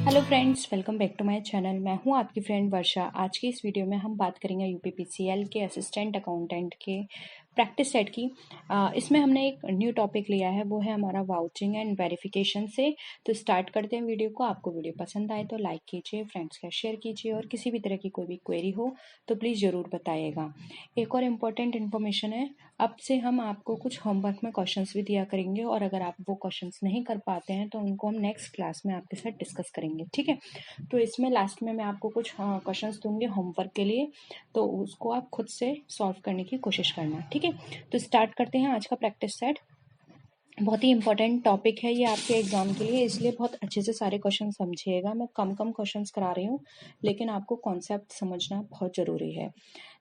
Hello friends, welcome back to my channel. मैं हूं आपकी फ्रेंड वर्षा। आज की इस वीडियो में हम बात करेंगे यूपीपीसीएल के असिस्टेंट अकाउंटेंट के प्रैक्टिस सेट की। इसमें हमने एक न्यू टॉपिक लिया है, वो है हमारा वाउचिंग एंड वेरिफिकेशन से। तो स्टार्ट करते हैं वीडियो को। आपको वीडियो पसंद आए तो लाइक कीजिए, फ्रेंड्स का शेयर कीजिए, और किसी भी तरह की कोई भी क्वेरी हो तो प्लीज़ ज़रूर बताइएगा। एक और इम्पॉर्टेंट इन्फॉर्मेशन है, अब से हम आपको कुछ होमवर्क में क्वेश्चंस भी दिया करेंगे, और अगर आप वो क्वेश्चंस नहीं कर पाते हैं तो उनको हम नेक्स्ट क्लास में आपके साथ डिस्कस करेंगे, ठीक है। तो इसमें लास्ट में मैं आपको कुछ क्वेश्चंस दूंगी होमवर्क के लिए, तो उसको आप खुद से सॉल्व करने की कोशिश करना, ठीक है। तो स्टार्ट करते हैं आज का प्रैक्टिस सेट। बहुत ही इंपॉर्टेंट टॉपिक है ये आपके एग्जाम के लिए, इसलिए बहुत अच्छे से सारे क्वेश्चन समझिएगा। मैं कम कम क्वेश्चंस करा रही हूँ, लेकिन आपको कॉन्सेप्ट समझना बहुत ज़रूरी है।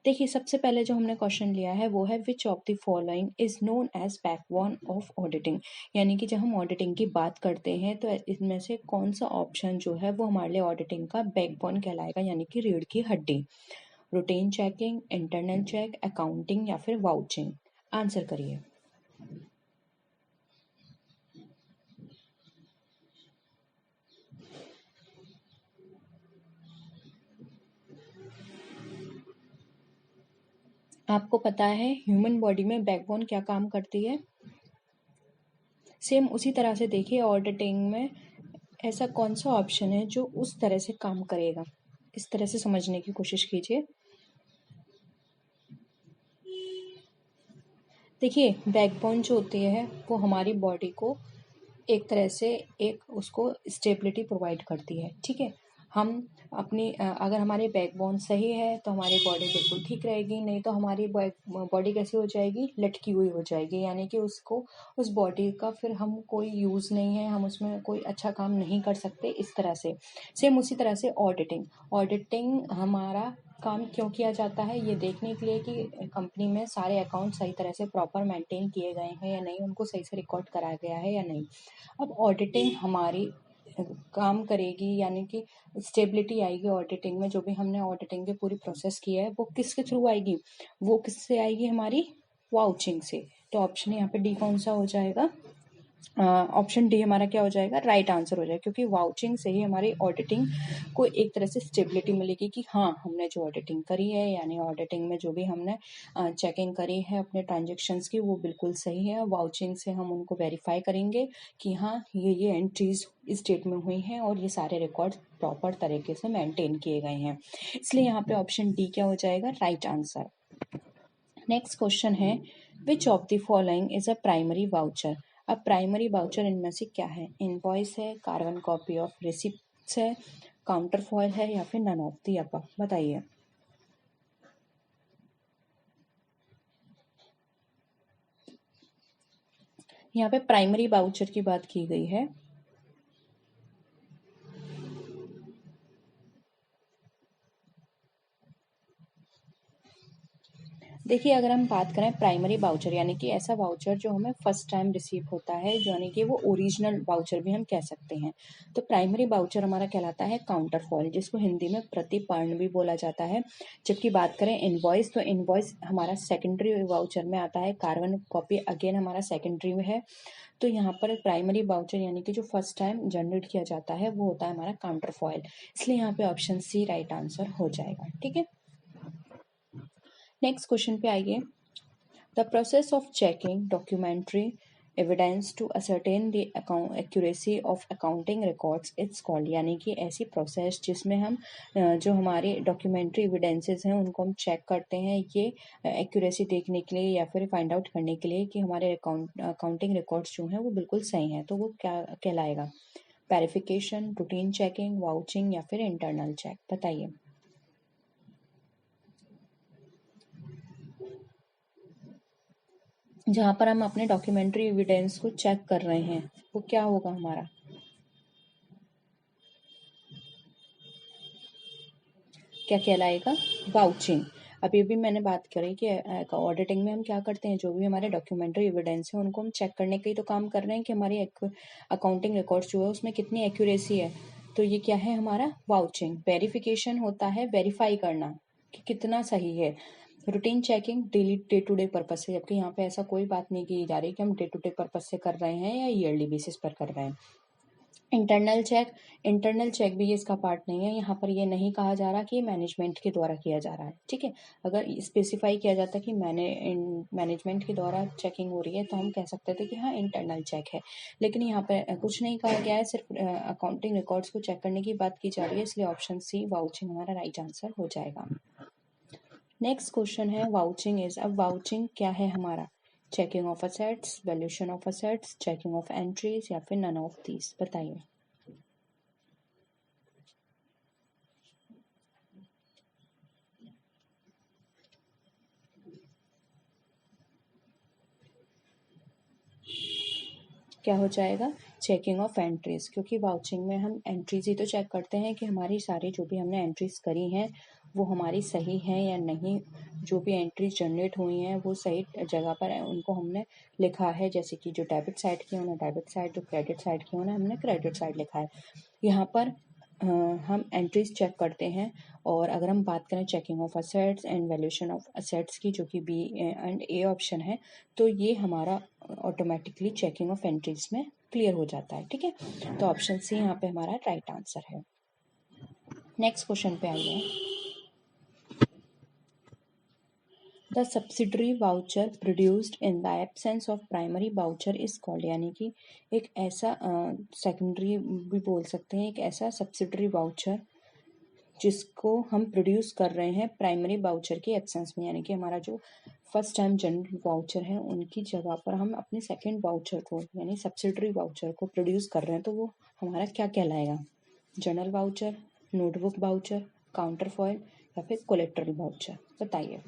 देखिए, सबसे पहले जो हमने क्वेश्चन लिया है वो है which of the following is known as backbone of auditing. यानी कि जब हम ऑडिटिंग की बात करते हैं तो इसमें से कौन सा ऑप्शन जो है वो हमारे लिए ऑडिटिंग का बैकबोन कहलाएगा, यानी कि रीढ़ की हड्डी। Routine checking, internal check, accounting या फिर वाउचिंग। आंसर करिए। आपको पता है ह्यूमन बॉडी में बैकबोन क्या काम करती है? सेम उसी तरह से देखिए, ऑडिटिंग में ऐसा कौन सा ऑप्शन है जो उस तरह से काम करेगा, इस तरह से समझने की कोशिश कीजिए। देखिए, बैकबोन जो होती है वो हमारी बॉडी को एक तरह से एक उसको स्टेबिलिटी प्रोवाइड करती है, ठीक है। हम अपनी अगर हमारे बैकबोन सही है तो हमारी बॉडी बिल्कुल ठीक रहेगी, नहीं तो हमारी बॉडी कैसी हो जाएगी, लटकी हुई हो जाएगी। यानी कि उसको, उस बॉडी का फिर हम कोई यूज़ नहीं है, हम उसमें कोई अच्छा काम नहीं कर सकते, इस तरह से। सेम उसी तरह से ऑडिटिंग ऑडिटिंग हमारा काम क्यों किया जाता है, ये देखने के लिए कि कंपनी में सारे अकाउंट सही तरह से प्रॉपर मेंटेन किए गए हैं या नहीं, उनको सही से रिकॉर्ड कराया गया है या नहीं। अब ऑडिटिंग हमारी काम करेगी, यानी कि स्टेबिलिटी आएगी ऑडिटिंग में। जो भी हमने ऑडिटिंग की पूरी प्रोसेस की है वो किसके थ्रू आएगी, वो किससे आएगी, हमारी वाउचिंग से। तो ऑप्शन यहाँ पे डी कौन सा हो जाएगा? ऑप्शन डी हमारा क्या हो जाएगा, राइट आंसर हो जाएगा, क्योंकि वाउचिंग से ही हमारी ऑडिटिंग को एक तरह से स्टेबिलिटी मिलेगी कि हाँ, हमने जो ऑडिटिंग करी है, यानी ऑडिटिंग में जो भी हमने चेकिंग करी है अपने ट्रांजेक्शन्स की, वो बिल्कुल सही है। वाउचिंग से हम उनको वेरीफाई करेंगे कि हाँ, ये एंट्रीज इस डेट में हुई हैं और ये सारे रिकॉर्ड प्रॉपर तरीके से मेंटेन किए गए हैं। इसलिए यहाँ पे ऑप्शन डी क्या हो जाएगा, राइट आंसर। नेक्स्ट क्वेश्चन है, which of the following is a primary voucher. अब प्राइमरी वाउचर इनमें से क्या है? इनवॉइस है, कार्बन कॉपी ऑफ रिसिप्ट्स है, काउंटर फॉइल है, या फिर नन ऑफ द अबव। बताइए। यहाँ पे प्राइमरी वाउचर की बात की गई है। देखिए, अगर हम बात करें प्राइमरी वाउचर, यानी कि ऐसा वाउचर जो हमें फर्स्ट टाइम रिसीव होता है, जो यानी कि वो ओरिजिनल वाउचर भी हम कह सकते हैं। तो प्राइमरी वाउचर हमारा कहलाता है काउंटर फॉइल, जिसको हिंदी में प्रतिपर्ण भी बोला जाता है। जबकि बात करें इनवॉइस, तो इनवॉइस हमारा सेकेंडरी वाउचर में आता है। कार्बन कॉपी अगेन हमारा सेकेंडरी में है। तो यहाँ पर प्राइमरी वाउचर यानी कि जो फर्स्ट टाइम जनरेट किया जाता है वो होता है हमारा काउंटर फॉइल। इसलिए यहाँ पे ऑप्शन सी राइट आंसर हो जाएगा, ठीक है। नेक्स्ट क्वेश्चन पे आइए। The process of checking documentary evidence to ascertain the accuracy of accounting records it's called। यानी कि ऐसी प्रोसेस जिसमें हम जो हमारे डॉक्यूमेंट्री एविडेंसेस हैं उनको हम चेक करते हैं, ये एक्यूरेसी देखने के लिए या फिर फाइंड आउट करने के लिए कि हमारे अकाउंटिंग रिकॉर्ड्स जो हैं वो बिल्कुल सही हैं, तो वो क्या कहलाएगा? वेरिफिकेशन, रूटीन चेकिंग, वाउचिंग या फिर इंटरनल चेक। बताइए। जहाँ पर हम अपने डॉक्यूमेंट्री एविडेंस को चेक कर रहे हैं वो क्या होगा हमारा? क्या कहलाएगा? वाउचिंग। अभी भी मैंने बात करी कि ऑडिटिंग में हम क्या करते हैं, जो भी हमारे डॉक्यूमेंट्री एविडेंस है उनको हम चेक करने के ही तो काम कर रहे हैं कि हमारी अकाउंटिंग रिकॉर्ड्स जो है उसमें कितनी एक्यूरेसी है। तो ये क्या है हमारा? वाउचिंग। वेरिफिकेशन होता है वेरीफाई करना कि कितना सही है। Routine checking daily day to day purpose से, जबकि यहाँ पे ऐसा कोई बात नहीं की जा रही कि हम डे टू डे पर्पज से कर रहे हैं या ईयरली बेसिस पर कर रहे हैं। इंटरनल चेक भी ये इसका पार्ट नहीं है। यहाँ पर ये नहीं कहा जा रहा कि मैनेजमेंट के द्वारा किया जा रहा है, ठीक है। अगर स्पेसिफाई किया जाता कि मैनेजमेंट के द्वारा चेकिंग हो रही है तो हम कह सकते थे कि हाँ इंटरनल चेक है, लेकिन यहाँ पर कुछ नहीं कहा गया है, सिर्फ अकाउंटिंग रिकॉर्ड्स को चेक करने की बात की जा रही है, इसलिए ऑप्शन सी वाउचिंग हमारा राइट आंसर हो जाएगा। नेक्स्ट क्वेश्चन है वाउचिंग इज। अब वाउचिंग क्या है हमारा? Checking of assets, valuation of assets, checking of entries या फिर नन ऑफ दीज, बताइए। क्या हो जाएगा? चेकिंग ऑफ एंट्रीज, क्योंकि वाउचिंग में हम एंट्रीज ही तो चेक करते हैं कि हमारी सारी जो भी हमने एंट्रीज करी हैं वो हमारी सही हैं या नहीं, जो भी एंट्रीज जनरेट हुई हैं वो सही जगह पर उनको हमने लिखा है, जैसे कि जो डेबिट साइड की उन्हें डेबिट साइड, जो क्रेडिट साइड की उन्हें हमने क्रेडिट साइड लिखा है। यहाँ पर हम एंट्रीज चेक करते हैं। और अगर हम बात करें checking of assets and valuation of assets की, जो कि बी एंड ए ऑप्शन है, तो ये हमारा ऑटोमेटिकली चेकिंग ऑफ एंट्रीज में क्लियर हो जाता है, ठीक है। तो ऑप्शन सी यहाँ पे हमारा राइट आंसर है। नेक्स्ट क्वेश्चन पे आइए। The subsidiary voucher produced in the absence of primary voucher is called, यानी कि एक ऐसा सेकेंडरी भी बोल सकते हैं, एक ऐसा सब्सिडरी वाउचर जिसको हम प्रोड्यूस कर रहे हैं प्राइमरी वाउचर के एब्सेंस में, यानी कि हमारा जो फर्स्ट टाइम जनरल वाउचर है उनकी जगह पर हम अपने सेकंड वाउचर को यानी सब्सिडरी वाउचर को प्रोड्यूस कर रहे हैं, तो वो हमारा क्या कहलाएगा? General voucher, notebook voucher, counter foil या फिर कोलेट्रल वाउचर, बताइए।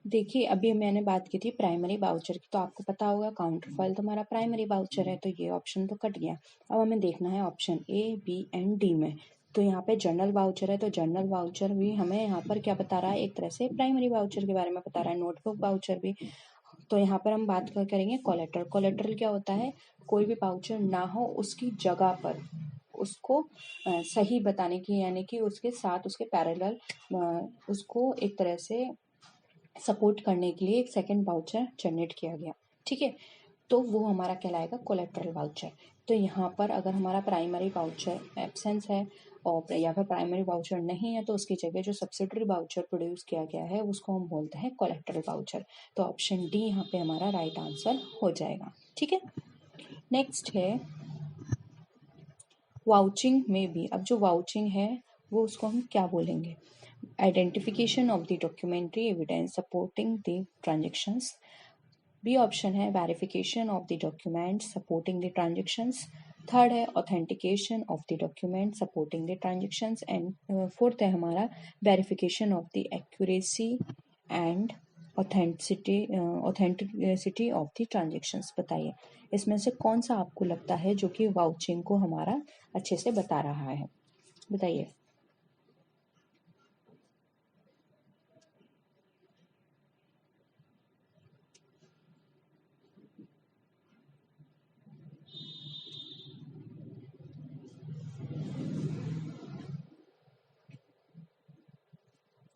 देखिए, अभी मैंने बात की थी प्राइमरी वाउचर की, तो आपको पता होगा काउंटर फॉइल तो हमारा प्राइमरी वाउचर है, तो ये ऑप्शन तो कट गया। अब हमें देखना है option A, B and D में। तो यहाँ पे जनरल वाउचर है, तो जनरल वाउचर भी हमें यहाँ पर क्या बता रहा है? एक तरह से प्राइमरी वाउचर के बारे में बता रहा है। नोटबुक वाउचर भी। तो यहाँ पर हम बात करेंगे कोलेट्रल। कोलेट्रल क्या होता है? कोई भी वाउचर ना हो उसकी जगह पर उसको सही बताने की, यानी कि उसके साथ उसके पैरेलल उसको एक तरह से सपोर्ट करने के लिए एक सेकंड वाउचर जनरेट किया गया, ठीक है। तो वो हमारा कहलाएगा कोलेट्रल वाउचर। तो यहाँ पर अगर हमारा प्राइमरी वाउचर एब्सेंस है और या फिर प्राइमरी वाउचर नहीं है, तो उसकी जगह जो सब्सिडरी वाउचर प्रोड्यूस किया गया है उसको हम बोलते हैं कोलेट्रल वाउचर। तो ऑप्शन डी यहाँ पे हमारा राइट आंसर हो जाएगा, ठीक है। नेक्स्ट है वाउचिंग में भी। अब जो वाउचिंग है वो उसको हम क्या बोलेंगे? Identification of the documentary evidence supporting the transactions. B option है verification of the document supporting the transactions. Third है authentication of the document supporting the transactions. And fourth है हमारा verification of the accuracy and authenticity of the transactions. बताइए इसमें से कौन सा आपको लगता है जो कि वाउचिंग को हमारा अच्छे से बता रहा है? बताइए।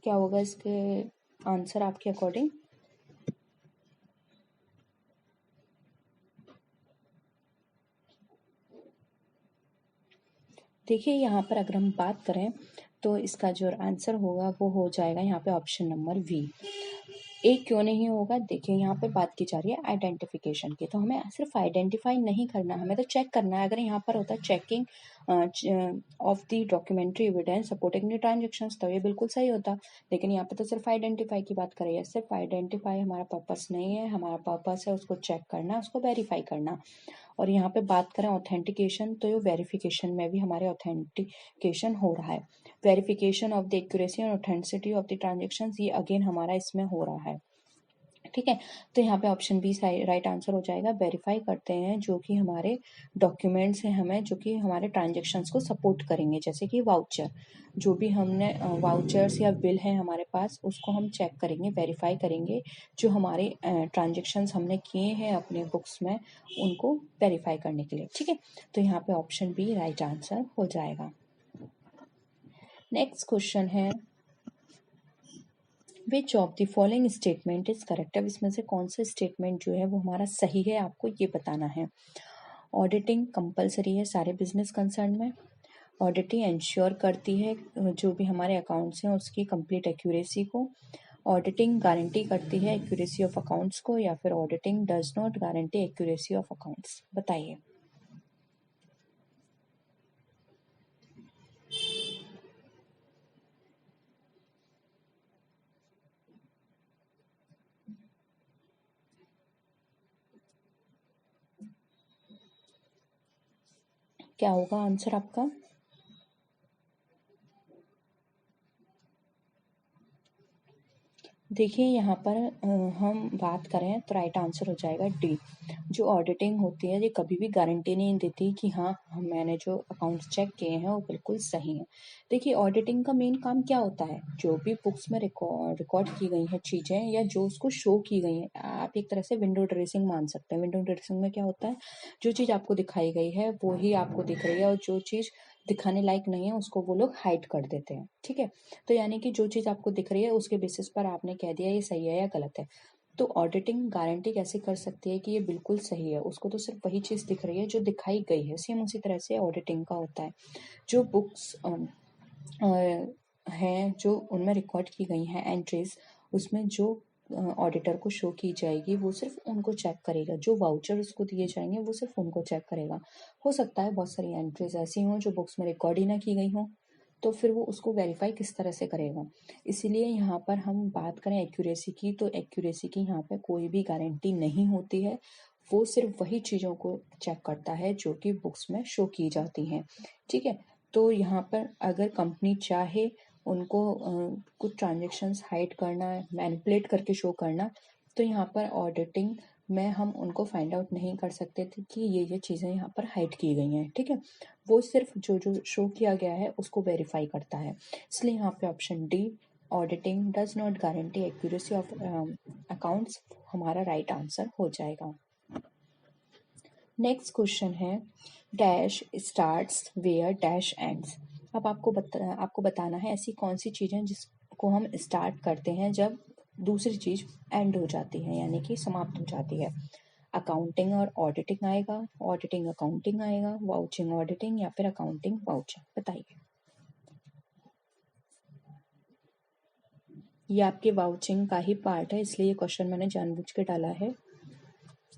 क्या होगा इसके आंसर आपके अकॉर्डिंग? देखिए यहाँ पर अगर हम बात करें तो इसका जो आंसर होगा वो हो जाएगा यहाँ पे ऑप्शन नंबर वी। एक क्यों नहीं होगा? देखिए यहाँ पे बात की जा रही है आइडेंटिफिकेशन की, तो हमें सिर्फ आइडेंटिफाई नहीं करना, हमें तो चेक करना है। अगर यहाँ पर होता checking of the documentary evidence supporting the transactions, तो ये बिल्कुल सही होता। लेकिन यहाँ पे तो सिर्फ आइडेंटिफाई की बात कर रही है। सिर्फ आइडेंटिफाई हमारा पर्पस नहीं है, हमारा पर्पस है उसको चेक करना, उसको वेरीफाई करना। और यहाँ पे बात करें ऑथेंटिकेशन, तो ये वेरिफिकेशन में भी हमारे ऑथेंटिकेशन हो रहा है। Verification of the accuracy and authenticity of the transactions, ये अगेन हमारा इसमें हो रहा है। ठीक है। तो यहाँ पे ऑप्शन बी राइट आंसर हो जाएगा। वेरीफाई करते हैं जो कि हमारे डॉक्यूमेंट्स हैं हमें, जो कि हमारे ट्रांजेक्शन्स को सपोर्ट करेंगे, जैसे कि वाउचर, जो भी हमने वाउचर्स या बिल हैं हमारे पास, उसको हम चेक करेंगे, वेरीफाई करेंगे। जो हमारे ट्रांजेक्शन्स हमने किए हैं अपने बुक्स में, उनको वेरीफाई करने के लिए। ठीक है, तो यहाँ पे ऑप्शन बी राइट आंसर हो जाएगा। नेक्स्ट क्वेश्चन है, which of the following statement is correct. अब इसमें से कौन सा स्टेटमेंट जो है वो हमारा सही है, आपको ये बताना है। ऑडिटिंग कंपलसरी है सारे बिजनेस कंसर्न में। ऑडिटिंग इंश्योर करती है जो भी हमारे अकाउंट्स हैं उसकी कंप्लीट एक्यूरेसी को। ऑडिटिंग गारंटी करती है एक्यूरेसी ऑफ अकाउंट्स को, या फिर auditing does not guarantee accuracy of accounts. बताइए। क्या होगा आंसर आपका? देखिए यहाँ पर हम बात करें तो राइट आंसर हो जाएगा डी। जो ऑडिटिंग होती है ये कभी भी गारंटी नहीं देती कि हाँ मैंने जो अकाउंट्स चेक किए हैं वो बिल्कुल सही हैं। देखिए ऑडिटिंग का मेन काम क्या होता है, जो भी बुक्स में रिकॉर्ड की गई हैं चीज़ें या जो उसको शो की गई हैं, आप एक तरह से विंडो ड्रेसिंग मान सकते हैं। विंडो ड्रेसिंग में क्या होता है, जो चीज़ आपको दिखाई गई है वो ही आपको दिख रही है, और जो चीज़ दिखाने लायक नहीं है उसको वो लोग हाइड कर देते हैं। ठीक है, तो यानी कि जो चीज़ आपको दिख रही है उसके बेसिस पर आपने कह दिया ये सही है या गलत है। तो ऑडिटिंग गारंटी कैसे कर सकती है कि ये बिल्कुल सही है, उसको तो सिर्फ वही चीज़ दिख रही है जो दिखाई गई है। सेम उसी तरह से ऑडिटिंग का होता है। जो बुक्स हैं जो उनमें रिकॉर्ड की गई हैं एंट्रीज, उसमें जो ऑडिटर को शो की जाएगी वो सिर्फ उनको चेक करेगा। जो वाउचर उसको दिए जाएंगे वो सिर्फ उनको चेक करेगा। हो सकता है बहुत सारी एंट्रीज ऐसी हों जो बुक्स में रिकॉर्ड ही ना की गई हों, तो फिर वो उसको वेरीफाई किस तरह से करेगा। इसीलिए यहाँ पर हम बात करें एक्यूरेसी की, तो एक्यूरेसी की यहाँ पे कोई भी गारंटी नहीं होती है। वो सिर्फ वही चीज़ों को चेक करता है जो कि बुक्स में शो की जाती हैं। ठीक है, तो यहाँ पर अगर कंपनी चाहे उनको कुछ ट्रांजेक्शन्स हाइड करना, मैनिपुलेट करके शो करना, तो यहाँ पर ऑडिटिंग में हम उनको फाइंड आउट नहीं कर सकते थे कि ये चीज़ें यहाँ पर हाइड की गई हैं। ठीक है, वो सिर्फ जो जो शो किया गया है उसको वेरीफाई करता है। इसलिए यहाँ पे option D, auditing does not guarantee accuracy of accounts, हमारा राइट आंसर हो जाएगा। नेक्स्ट क्वेश्चन है, dash starts where dash ends. अब आपको बताना है ऐसी कौन सी चीज़ें जिसको हम स्टार्ट करते हैं जब दूसरी चीज़ एंड हो जाती है, यानी कि समाप्त हो जाती है। अकाउंटिंग और ऑडिटिंग आएगा, ऑडिटिंग अकाउंटिंग आएगा, वाउचिंग ऑडिटिंग, या फिर अकाउंटिंग वाउचिंग। बताइए। ये आपके वाउचिंग का ही पार्ट है, इसलिए ये क्वेश्चन मैंने जानबूझ के डाला है।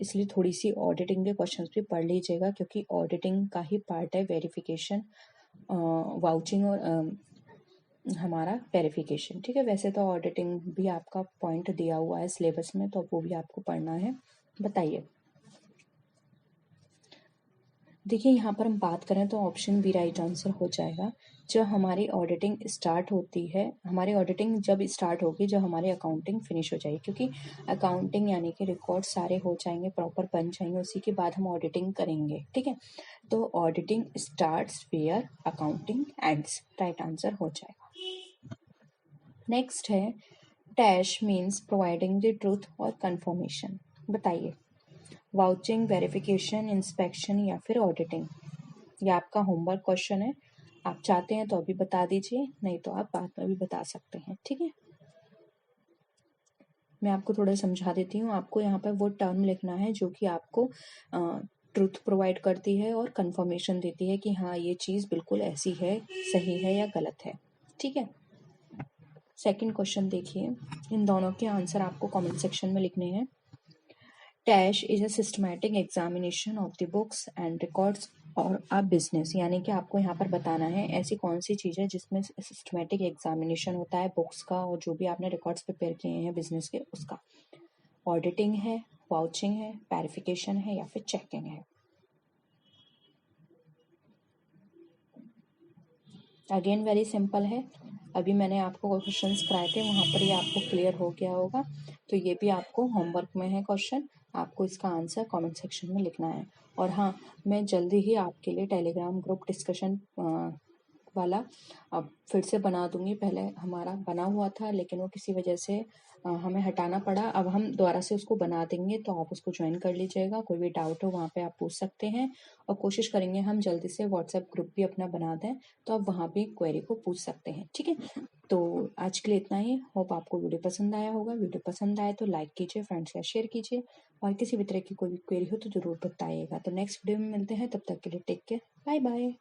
इसलिए थोड़ी सी ऑडिटिंग के क्वेश्चंस भी पढ़ लीजिएगा, क्योंकि ऑडिटिंग का ही पार्ट है वेरिफिकेशन, वाउचिंग और हमारा वेरिफिकेशन। ठीक है, वैसे तो ऑडिटिंग भी आपका पॉइंट दिया हुआ है सिलेबस में, तो वो भी आपको पढ़ना है। बताइए। देखिए यहाँ पर हम बात करें तो ऑप्शन बी राइट आंसर हो जाएगा। जब हमारी ऑडिटिंग स्टार्ट होती है, हमारी ऑडिटिंग जब स्टार्ट होगी जब हमारी अकाउंटिंग फिनिश हो जाएगी, क्योंकि अकाउंटिंग यानी कि रिकॉर्ड सारे हो जाएंगे, प्रॉपर बन जाएंगे, उसी के बाद हम ऑडिटिंग करेंगे। ठीक है, तो auditing starts where accounting ends, right answer हो जाएगा। नेक्स्ट है, dash means providing the truth और कंफर्मेशन। बताइए। वाउचिंग, वेरिफिकेशन, इंस्पेक्शन, या फिर ऑडिटिंग। ये आपका होमवर्क क्वेश्चन है, आप चाहते हैं तो अभी बता दीजिए, नहीं तो आप बाद में भी बता सकते हैं। ठीक है, मैं आपको थोड़ा समझा देती हूँ। आपको यहाँ पर वो टर्म लिखना है जो कि आपको ट्रूथ प्रोवाइड करती है और कंफर्मेशन देती है कि हाँ ये चीज़ बिल्कुल ऐसी है, सही है या गलत है। ठीक है, सेकंड क्वेश्चन देखिए, इन दोनों के आंसर आपको कमेंट सेक्शन में लिखने हैं। Dash is a systematic examination of the books and records और अ बिजनेस, यानी कि आपको यहाँ पर बताना है ऐसी कौन सी चीज़ है जिसमें सिस्टमैटिक एग्जामिनेशन होता है बुक्स का और जो भी आपने रिकॉर्ड्स प्रिपेयर किए हैं बिजनेस के उसका। ऑडिटिंग है, वाउचिंग है, वेरिफिकेशन है, या फिर चेकिंग है। अगेन वेरी सिंपल है, अभी मैंने आपको क्वेश्चंस कराए थे वहाँ पर ये आपको क्लियर हो गया होगा। तो ये भी आपको होमवर्क में है क्वेश्चन, आपको इसका आंसर कमेंट सेक्शन में लिखना है। और हाँ, मैं जल्दी ही आपके लिए टेलीग्राम ग्रुप डिस्कशन वाला अब फिर से बना दूंगी। पहले हमारा बना हुआ था लेकिन वो किसी वजह से हमें हटाना पड़ा। अब हम दोबारा से उसको बना देंगे, तो आप उसको ज्वाइन कर लीजिएगा। कोई भी डाउट हो वहाँ पे आप पूछ सकते हैं, और कोशिश करेंगे हम जल्दी से व्हाट्सएप ग्रुप भी अपना बना दें, तो आप वहाँ भी क्वेरी को पूछ सकते हैं। ठीक है, तो आज के लिए इतना ही। होप आपको वीडियो पसंद आया होगा। वीडियो पसंद आए तो लाइक कीजिए, फ्रेंड्स के साथ शेयर कीजिए, और किसी भी तरह की कोई भी क्वेरी हो तो ज़रूर बताइएगा। तो नेक्स्ट वीडियो में मिलते हैं, तब तक के लिए टेक केयर, बाय बाय।